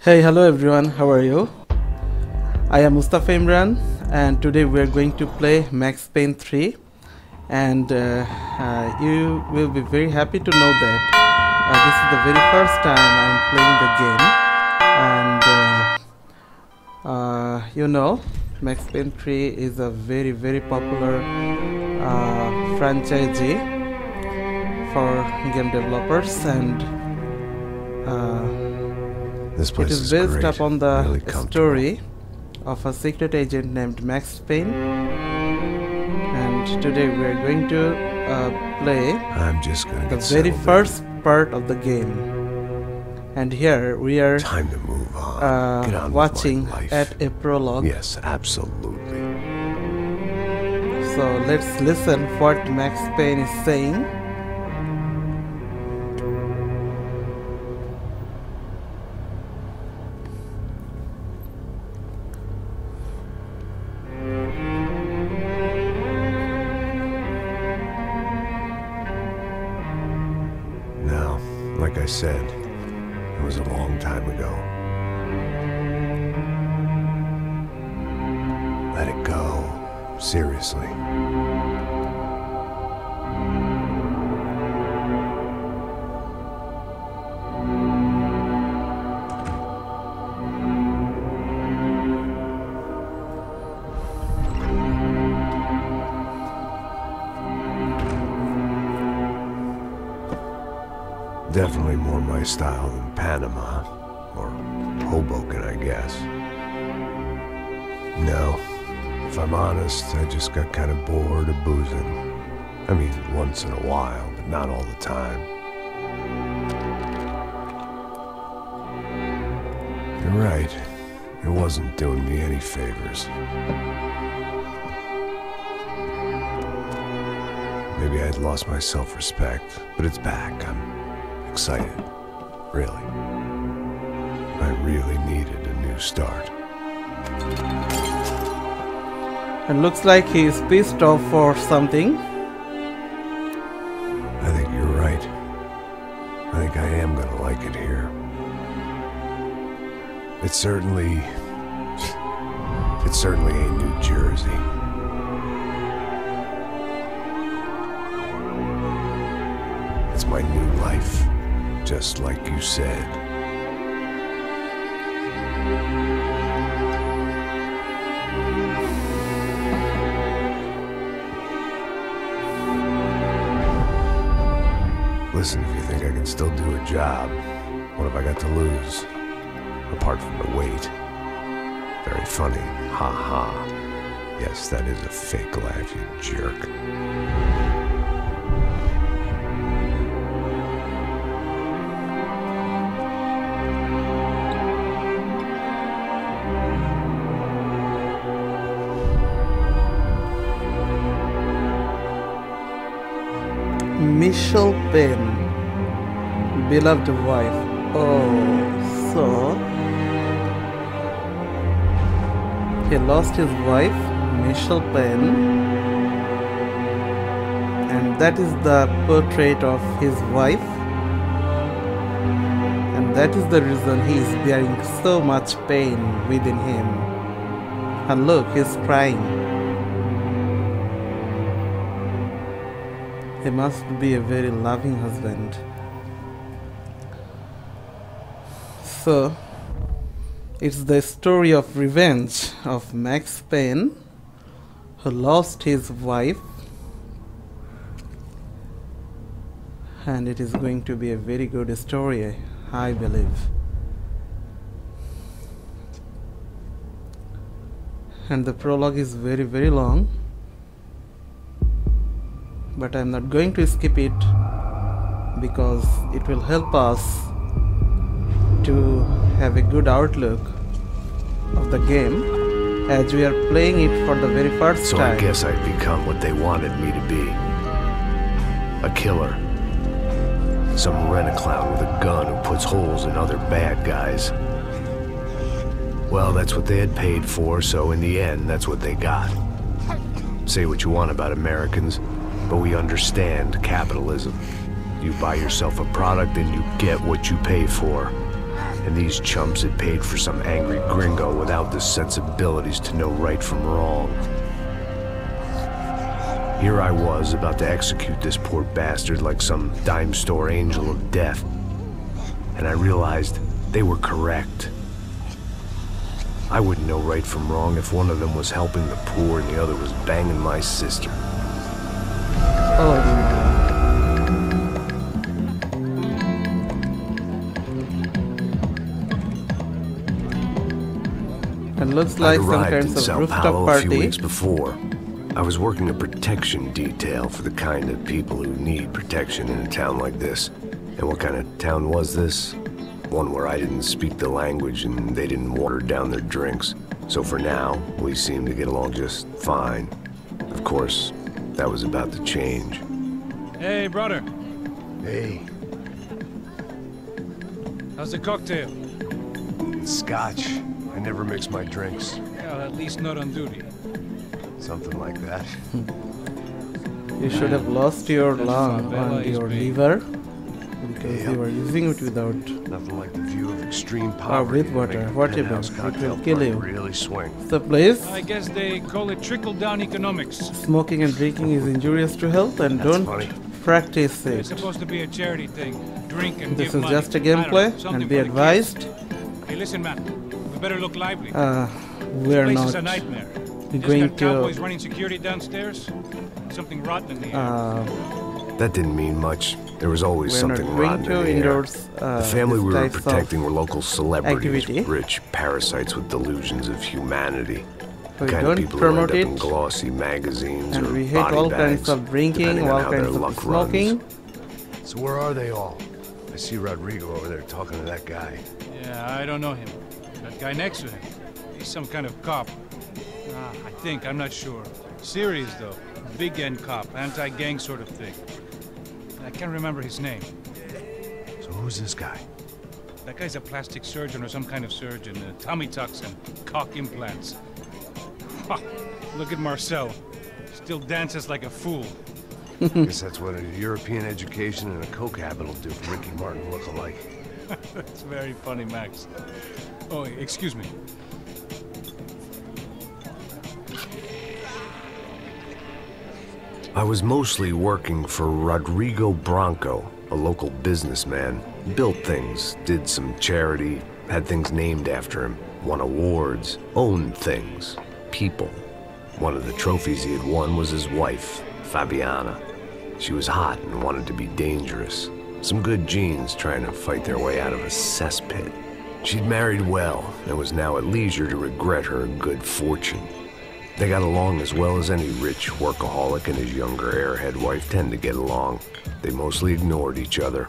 Hey, hello everyone, how are you? I am Mustafa Imran, and today we are going to play Max Payne 3, and you will be very happy to know that this is the very first time I am playing the game, and you know, Max Payne 3 is a very popular franchise for game developers, and this place it is based great. upon the Really story of a secret agent named Max Payne, and today we are going to play the very first part of the game. And here we are time to move on. Get on watching with my life. at a prologue. Yes, absolutely. So let's listen what Max Payne is saying. Now, like I said, it was a long time ago. Let it go. Seriously. Definitely more my style than Panama, or Hoboken, I guess. No, if I'm honest, I just got kind of bored of boozing. I mean, once in a while, but not all the time. You're right, it wasn't doing me any favors. Maybe I'd lost my self-respect, but it's back. I'm excited, really. I really needed a new start. It looks like he is pissed off for something. I think you're right. I think I am gonna like it here. It certainly ain't New Jersey. It's my new life. Just like you said. Listen, if you think I can still do a job, what have I got to lose? Apart from the weight. Very funny. Ha ha. Yes, that is a fake laugh, you jerk. Michelle Payne, beloved wife. Oh, so he lost his wife, Michelle Payne, and that is the portrait of his wife, and that is the reason he is bearing so much pain within him. And look, he's crying. He must be a very loving husband. So, it's the story of revenge of Max Payne, who lost his wife, and it is going to be a very good story, I believe. And the prologue is very long, but I'm not going to skip it because it will help us to have a good outlook of the game as we are playing it for the very first time. So I guess I'd become what they wanted me to be. A killer. Some rent-a-clown with a gun who puts holes in other bad guys. Well, that's what they had paid for, so in the end, that's what they got. Say what you want about Americans, but we understand capitalism. You buy yourself a product and you get what you pay for. And these chumps had paid for some angry gringo without the sensibilities to know right from wrong. Here I was, about to execute this poor bastard like some dime store angel of death. And I realized they were correct. I wouldn't know right from wrong if one of them was helping the poor and the other was banging my sister. Oh, and looks like some kinds of São rooftop Paulo a few party. weeks before. I was working a protection detail for the kind of people who need protection in a town like this. And what kind of town was this? One where I didn't speak the language and they didn't water down their drinks. So for now, we seemed to get along just fine. Of course, that was about to change. Hey, brother. Hey. How's the cocktail? It's scotch. I never mix my drinks. Well, at least not on duty. Something like that. You should have lost your lung favela and is your big. liver because you were using it without Nothing like the view of extreme or poverty. with water. Whatever, it will kill you. Really swing. So please, I guess they call it trickle-down economics. smoking and drinking is injurious to health and That's don't funny. practice It's it. supposed to be a charity thing. Drink and This give is money. just a I don't know, gameplay something and be for the advised, kids. Hey, listen, man. We better look lively. we're This place is not a nightmare. Just going got to cowboys running security downstairs. Something rotten in the air. That didn't mean much. There was always we're not something going rotten to in the air. endorse The family these we were types of protecting were local celebrities, activity. rich parasites with delusions of humanity. So we Kind of don't people who end promote up in it, glossy magazines and or we hate body all bags, kinds of drinking, depending all on how their kinds of luck smoking. runs. So where are they all? I see Rodrigo over there talking to that guy. Yeah, I don't know him. That guy next to him. He's some kind of cop. I think, I'm not sure. Serious, though. Big end cop, anti-gang sort of thing. I can't remember his name. So who's this guy? That guy's a plastic surgeon or some kind of surgeon. Tummy tucks and cock implants. Ha! Look at Marcel. Still dances like a fool. Guess that's what a European education and a coke habit will do for Ricky Martin look-alike. That's very funny, Max. Oh, excuse me. I was mostly working for Rodrigo Branco, a local businessman. Built things, did some charity, had things named after him, won awards, owned things, people. One of the trophies he had won was his wife, Fabiana. She was hot and wanted to be dangerous. Some good genes trying to fight their way out of a cesspit. She'd married well and was now at leisure to regret her good fortune. They got along as well as any rich workaholic and his younger airhead wife tend to get along. They mostly ignored each other.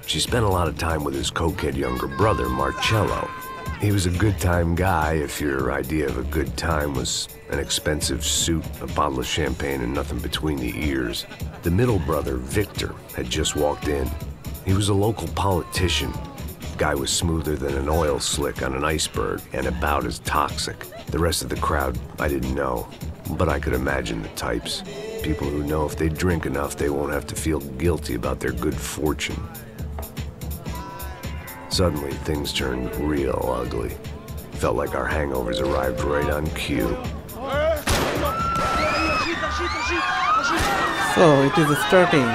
She spent a lot of time with his cokehead younger brother, Marcelo. He was a good-time guy if your idea of a good time was an expensive suit, a bottle of champagne, and nothing between the ears. The middle brother, Victor, had just walked in. He was a local politician. Guy was smoother than an oil slick on an iceberg and about as toxic. The rest of the crowd, I didn't know, but I could imagine the types. People who know if they drink enough, they won't have to feel guilty about their good fortune. Suddenly, things turned real ugly. Felt like our hangovers arrived right on cue. So it is starting.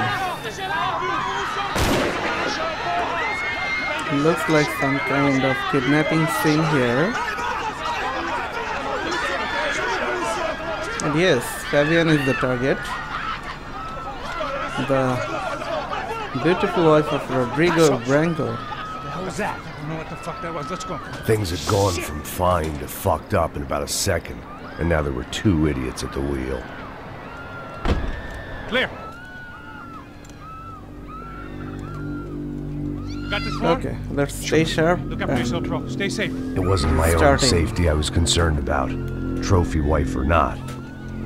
Looks like some kind of kidnapping scene here. And yes, Fabian is the target. The beautiful wife of Rodrigo Branco. What was that? I don't know what the fuck that was. Let's go. Things had gone from fine to fucked up in about a second, and now there were two idiots at the wheel. Clear. Got this floor? Okay, let's stay sharp. Look after yourself, bro. Stay safe. It wasn't my own Starting. safety I was concerned about, trophy wife or not.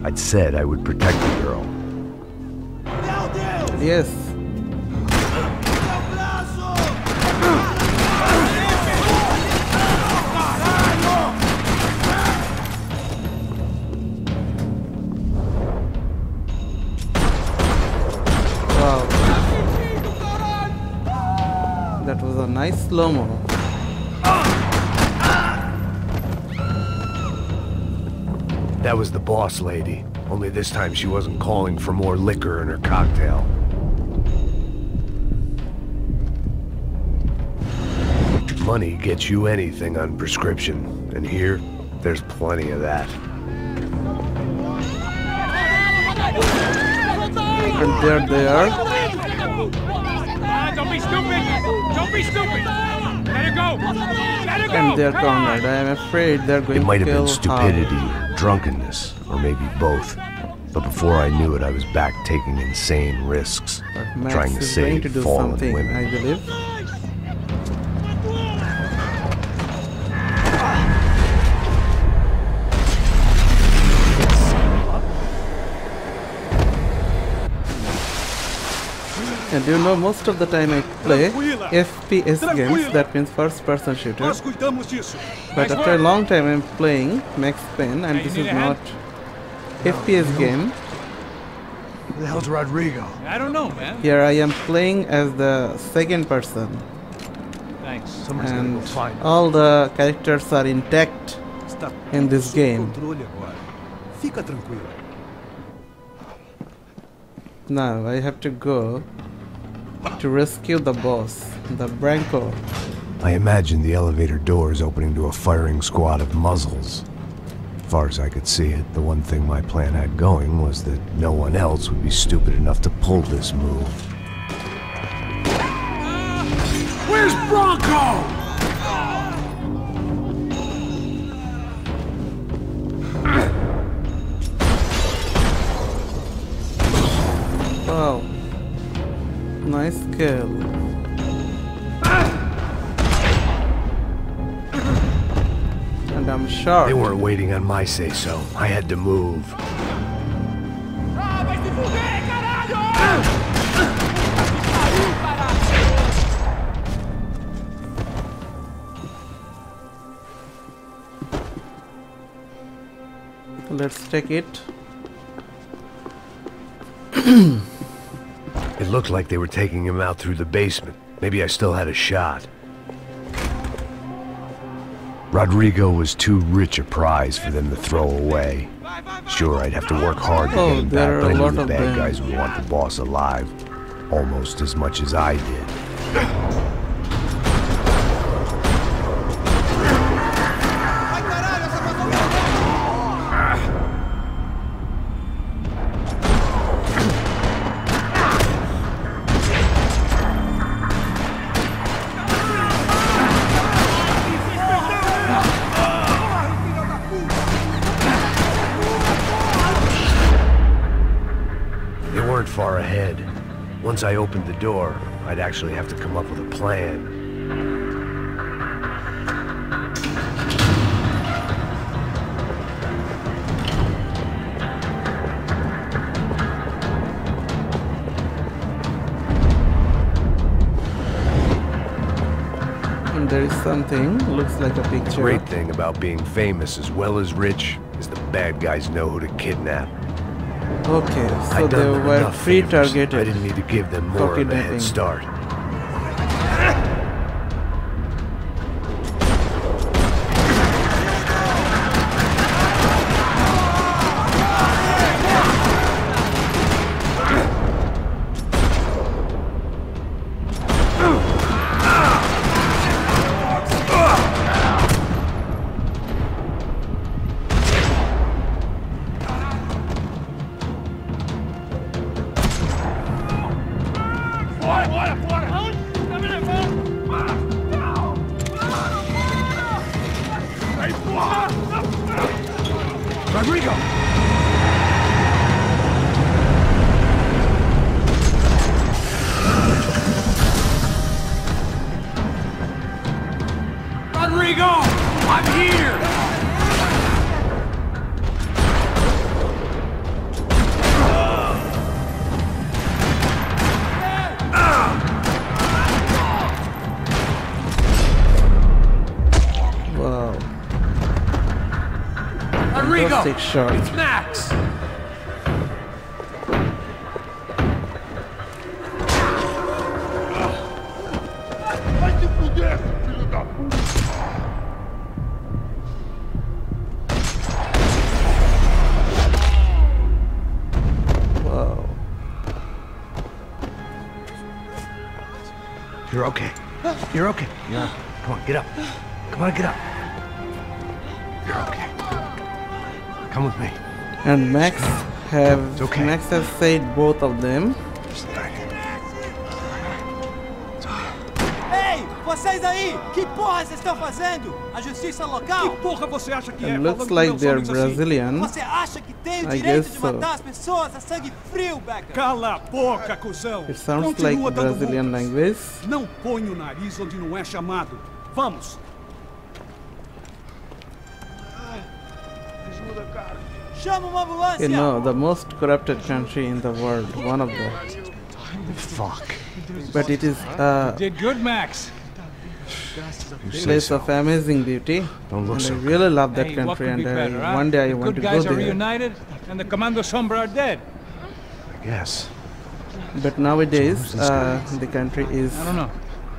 I'd said I would protect the girl. Yes. Wow. That was a nice slow-mo. That was the boss lady. Only this time she wasn't calling for more liquor in her cocktail. Money gets you anything on prescription, and here, there's plenty of that. And there they are. Don't be stupid! Don't be stupid! Let it go! Let it go! And they're cornered. I am afraid they're going It might to have kill been stupidity, Howard. drunkenness, or maybe both. But before I knew it, I was back taking insane risks, But Max trying to is going to save do fallen something, women. I believe. And you know, most of the time I play FPS games, that means first person shooter. Nós cuidamos disso. But Nice after a work. long time I'm playing Max Payne, and Hey, this you is need a not hand? FPS game. Who the hell's Rodrigo? I don't know, man. Here I am playing as the second person, Thanks. Someone's gonna go and find him. all the characters are intact Está in this sob game. controle agora. Fica tranquilo. Now I have to go to rescue the boss, the Branco. I imagined the elevator doors opening to a firing squad of muzzles. As far as I could see it, the one thing my plan had going was that no one else would be stupid enough to pull this move. Where's Branco? Wow, nice kill. And I'm sure. They weren't waiting on my say-so. I had to move. Let's take it. It looked like they were taking him out through the basement. Maybe I still had a shot. Rodrigo was too rich a prize for them to throw away. Sure, I'd have to work hard to get him there back, are but a I knew lot the of bad them. guys would want the boss alive. Almost as much as I did. They weren't far ahead. Once I opened the door, I'd actually have to come up with a plan. And there is something, looks like a picture. Great thing about being famous as well as rich is the bad guys know who to kidnap. Okay, so I'd they done them were enough favors. pre-targeted. I didn't need to give them for more of a kidnapping. head start. Rodrigo! Rodrigo! I'm here! Wow, Rodrigo! fantastic shot. It's Max! Vai se fuder, filho da puta! You're okay. You're okay. Yeah. Come on, get up. Come on, get up. You're okay. Come with me. And Max has said both of them. Ei, vocês aí! Que porra vocês estão fazendo? A justiça local? Que porra você acha que é? It looks like they're Brazilian. Você acha que tem o I direito guess de so. matar as pessoas a sangue frio, Becker? Cala a boca, cuzão! It sounds Continua like dando Brazilian multas. language. Não põe o nariz onde não é chamado. Vamos! Ajuda, cara. Chama uma ambulância! You know, the most corrupted country in the world, one of them. Fuck. But it is Did good, Max. place of amazing beauty, Don't look and so I really love that Hey, what country, could be and better, huh? one day I The want good to go guys are there. reunited, and the Comando Sombra are dead. I guess. But nowadays, So who's this guy? the country is I don't know.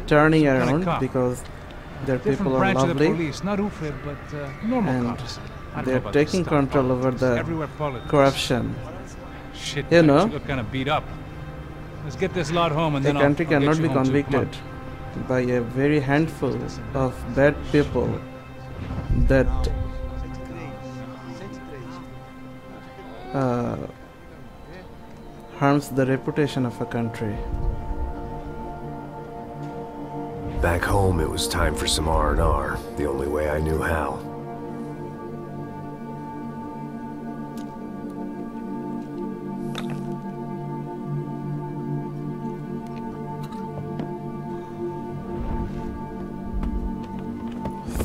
turning kind of around cop? because their Different people are branch of the lovely, police, not UFE, but normal and cops. I don't know they're about this taking stuff. control over the Everywhere politics. corruption. Shit, You know. you look kind of beat up. Let's get this lot home and The then country I'll get cannot you be home too. Come on. convicted by a very handful of bad people that harms the reputation of a country. Back home, it was time for some R&R, the only way I knew how.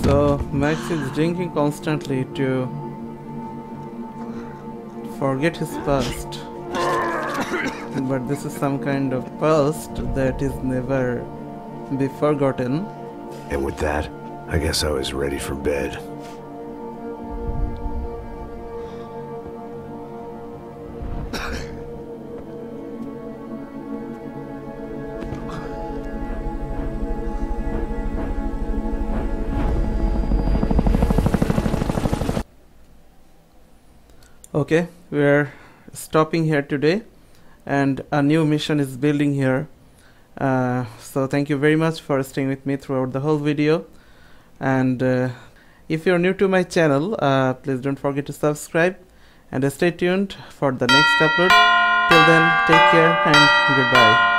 So Max is drinking constantly to forget his past. But this is some kind of past that is never be forgotten. And with that, I guess I was ready for bed. Okay, we're stopping here today, and a new mission is building here. So thank you very much for staying with me throughout the whole video, and if you're new to my channel, please don't forget to subscribe and stay tuned for the next upload. Till then, take care and goodbye.